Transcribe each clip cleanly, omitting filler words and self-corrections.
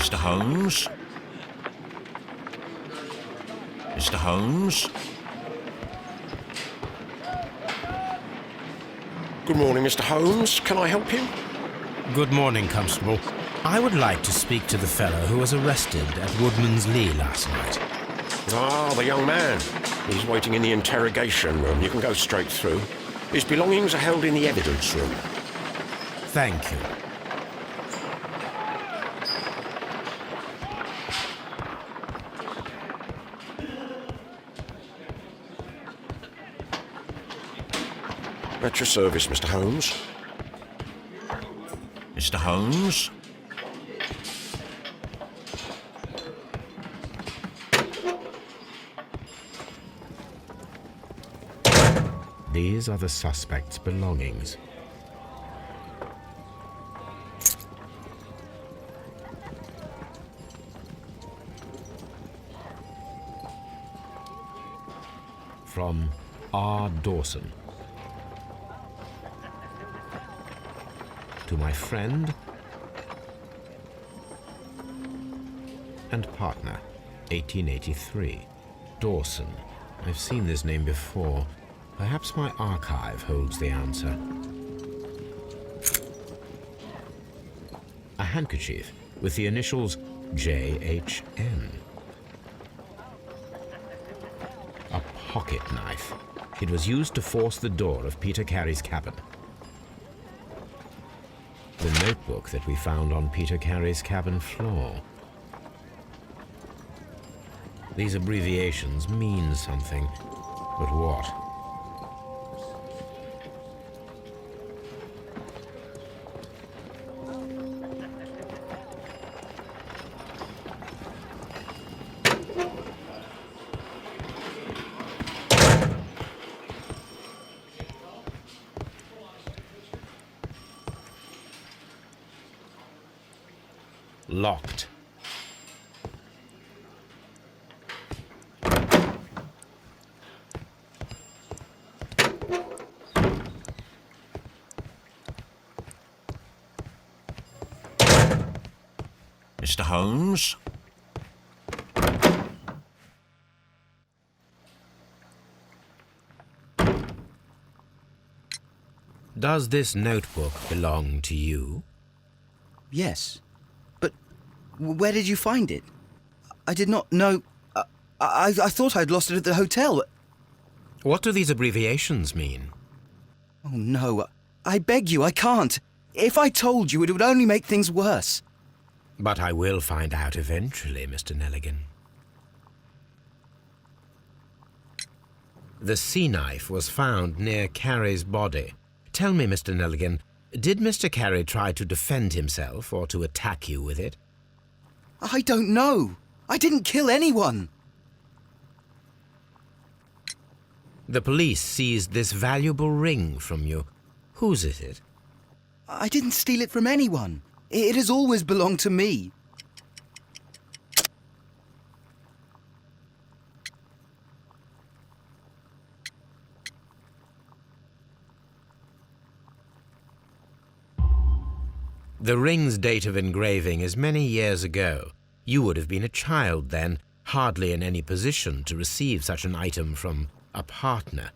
Mr. Holmes? Mr. Holmes? Good morning, Mr. Holmes. Can I help you? Good morning, Constable. I would like to speak to the fellow who was arrested at Woodman's Lee last night. Ah, the young man. He's waiting in the interrogation room. You can go straight through. His belongings are held in the evidence room. Thank you. At your service, Mr. Holmes. Mr. Holmes? These are the suspect's belongings. From R. Dawson. To my friend and partner, 1883. Dawson. I've seen this name before. Perhaps my archive holds the answer. A handkerchief with the initials JHN. A pocket knife. It was used to force the door of Peter Carey's cabin. The notebook that we found on Peter Carey's cabin floor. These abbreviations mean something, but what? Locked. Mr. Holmes? Does this notebook belong to you? Yes. But where did you find it? I did not know... I thought I'd lost it at the hotel. What do these abbreviations mean? Oh, no. I beg you, I can't. If I told you, it would only make things worse. But I will find out eventually, Mr. Nelligan. The sea knife was found near Carey's body. Tell me, Mr. Nelligan, did Mr. Carey try to defend himself or to attack you with it? I don't know. I didn't kill anyone. The police seized this valuable ring from you. Whose is it? I didn't steal it from anyone. It has always belonged to me. The ring's date of engraving is many years ago. You would have been a child then, hardly in any position to receive such an item from a partner.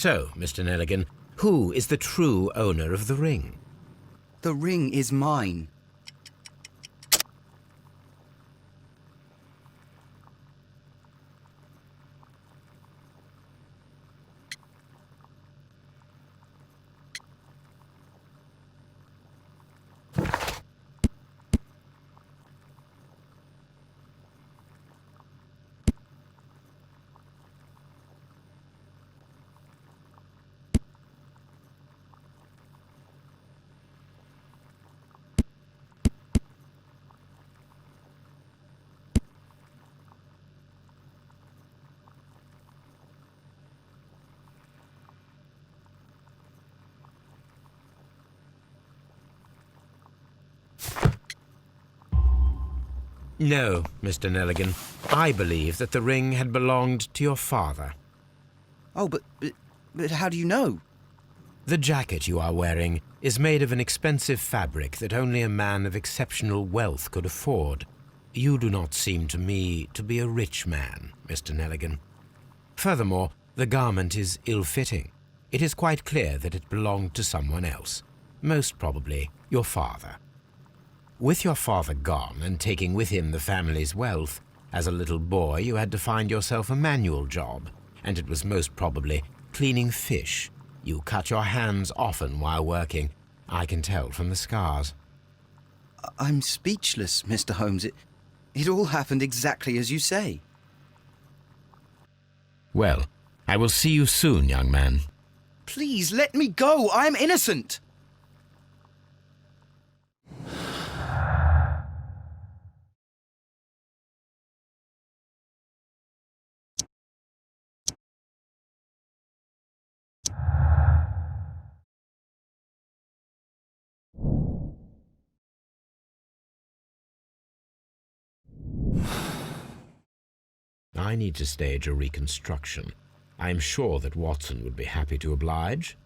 So, Mr. Nelligan, who is the true owner of the ring? The ring is mine. No, Mr. Nelligan. I believe that the ring had belonged to your father. Oh, but how do you know? The jacket you are wearing is made of an expensive fabric that only a man of exceptional wealth could afford. You do not seem to me to be a rich man, Mr. Nelligan. Furthermore, the garment is ill-fitting. It is quite clear that it belonged to someone else, most probably your father. With your father gone and taking with him the family's wealth, as a little boy you had to find yourself a manual job, and it was most probably cleaning fish. You cut your hands often while working. I can tell from the scars. I'm speechless, Mr. Holmes. It all happened exactly as you say. Well, I will see you soon, young man. Please, let me go! I'm innocent! I need to stage a reconstruction. I am sure that Watson would be happy to oblige.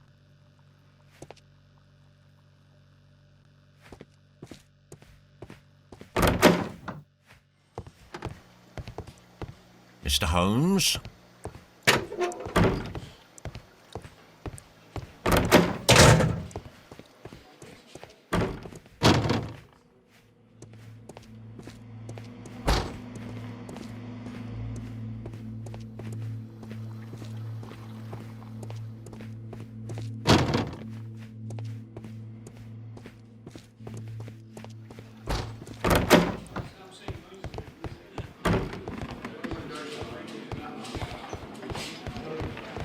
Mr. Holmes?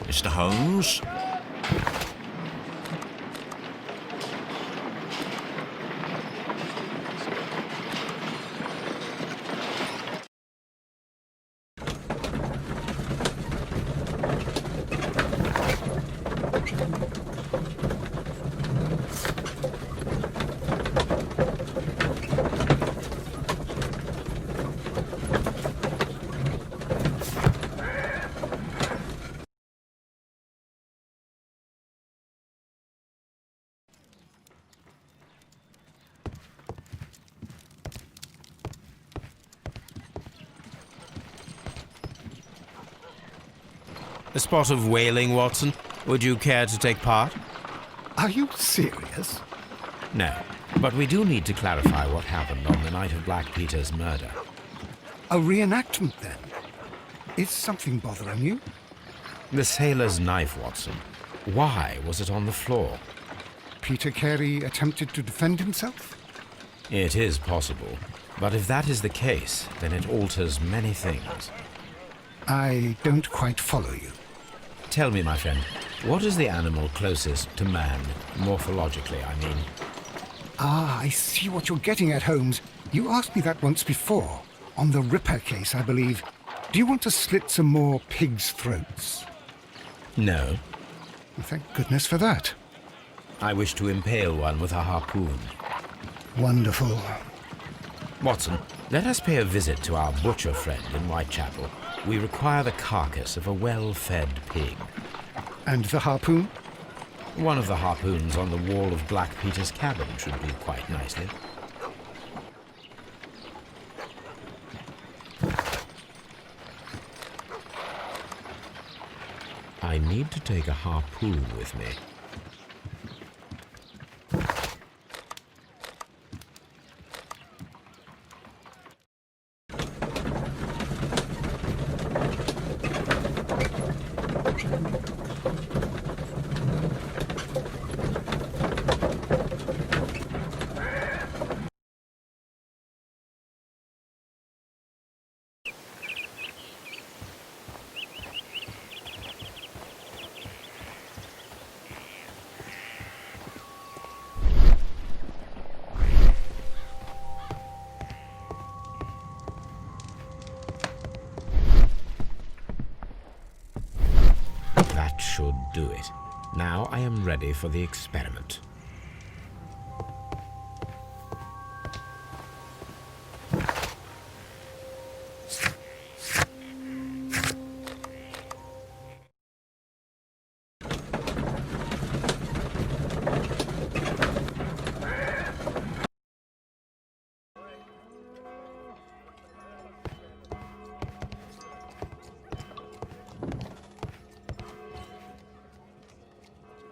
Mr. Holmes? A spot of whaling, Watson. Would you care to take part? Are you serious? No, but we do need to clarify what happened on the night of Black Peter's murder. A reenactment, then? Is something bothering you? The sailor's knife, Watson. Why was it on the floor? Peter Carey attempted to defend himself? It is possible, but if that is the case, then it alters many things. I don't quite follow you. Tell me, my friend, what is the animal closest to man, morphologically, I mean? Ah, I see what you're getting at, Holmes. You asked me that once before. On the Ripper case, I believe. Do you want to slit some more pigs' throats? No. Thank goodness for that. I wish to impale one with a harpoon. Wonderful. Watson, let us pay a visit to our butcher friend in Whitechapel. We require the carcass of a well-fed pig. And the harpoon? One of the harpoons on the wall of Black Peter's cabin should do quite nicely. I need to take a harpoon with me. That should do it. Now I am ready for the experiment.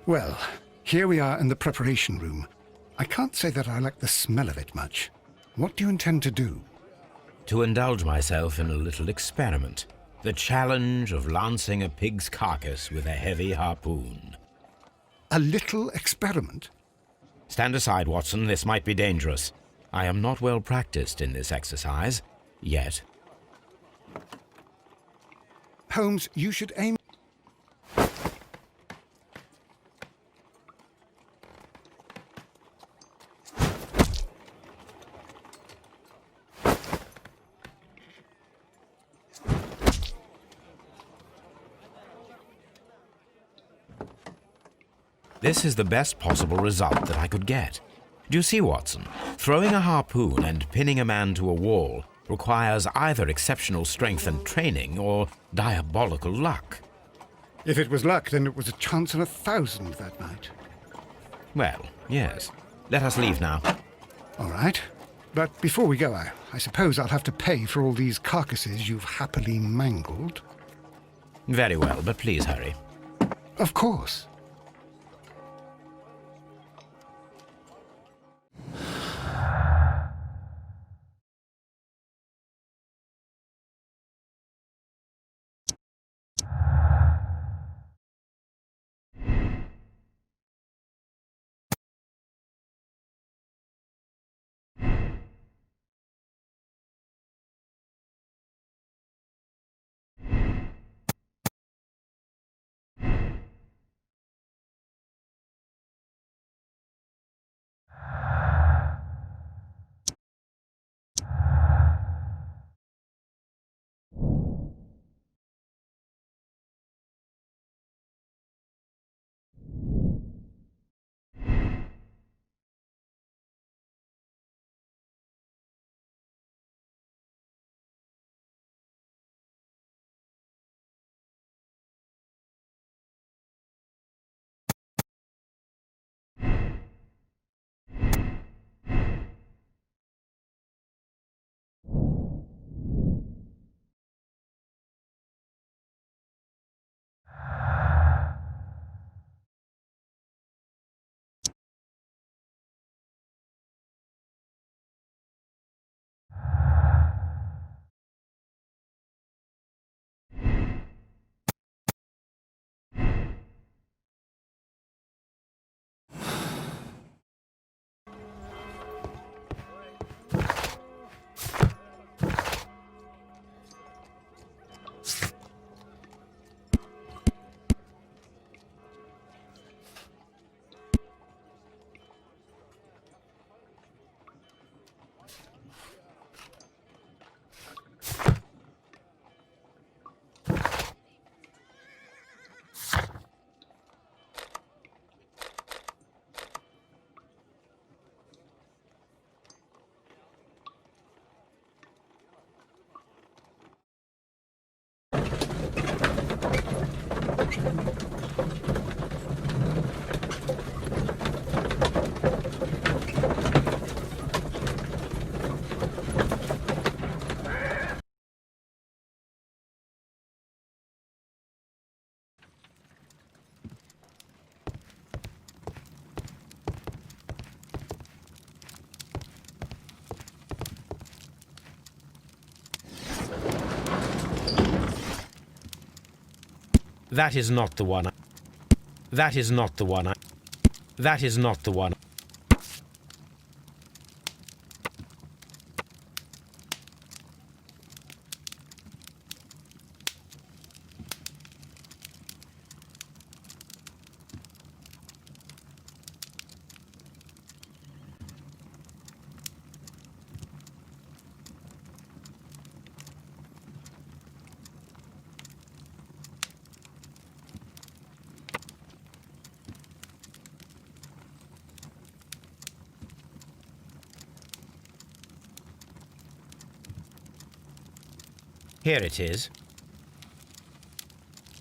Well, here we are in the preparation room. I can't say that I like the smell of it much. What do you intend to do? To indulge myself in a little experiment. The challenge of lancing a pig's carcass with a heavy harpoon. A little experiment? Stand aside, Watson. This might be dangerous. I am not well practiced in this exercise. Yet. Holmes, you should aim... This is the best possible result that I could get. Do you see, Watson? Throwing a harpoon and pinning a man to a wall requires either exceptional strength and training or diabolical luck. If it was luck, then it was a chance in 1,000 that night. Well, yes. Let us leave now. All right. But before we go, I suppose I'll have to pay for all these carcasses you've happily mangled. Very well, but please hurry. Of course. That is not the one. That is not the one. That is not the one. Here it is.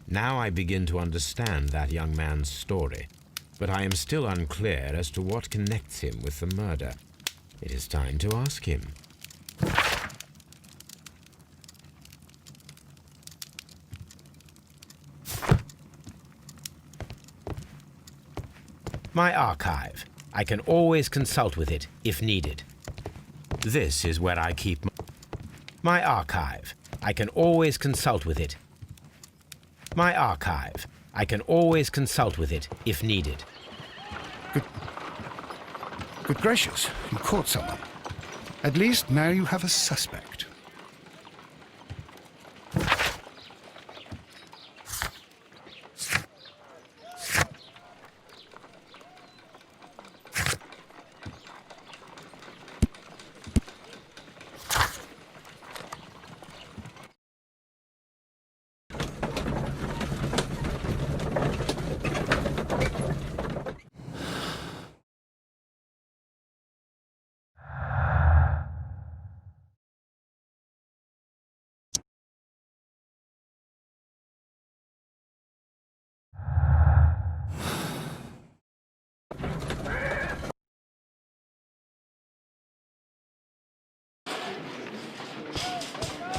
Now I begin to understand that young man's story, but I am still unclear as to what connects him with the murder. It is time to ask him. My archive. I can always consult with it if needed. This is where I keep my archive. I can always consult with it. My archive. I can always consult with it if needed. Good gracious, you caught someone. At least now you have a suspect.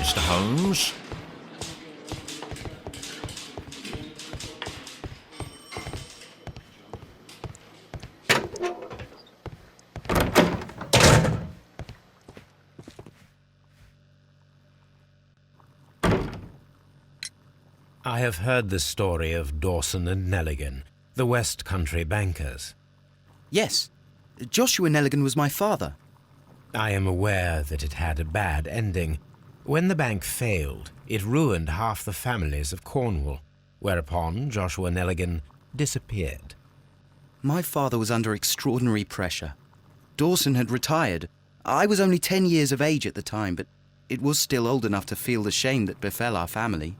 Mr. Holmes? I have heard the story of Dawson and Nelligan, the West Country bankers. Yes, Joshua Nelligan was my father. I am aware that it had a bad ending. When the bank failed, it ruined half the families of Cornwall, whereupon Joshua Nelligan disappeared. My father was under extraordinary pressure. Dawson had retired. I was only 10 years of age at the time, but it was still old enough to feel the shame that befell our family.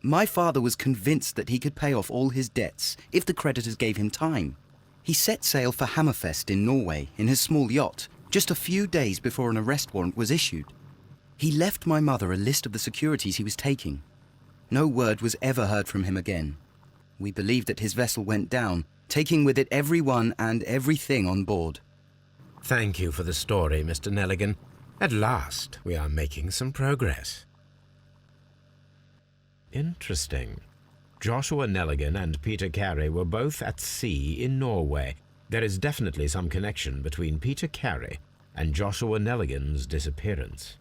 My father was convinced that he could pay off all his debts if the creditors gave him time. He set sail for Hammerfest in Norway in his small yacht, just a few days before an arrest warrant was issued. He left my mother a list of the securities he was taking. No word was ever heard from him again. We believe that his vessel went down, taking with it everyone and everything on board. Thank you for the story, Mr. Nelligan. At last, we are making some progress. Interesting. Joshua Nelligan and Peter Carey were both at sea in Norway. There is definitely some connection between Peter Carey and Joshua Nelligan's disappearance.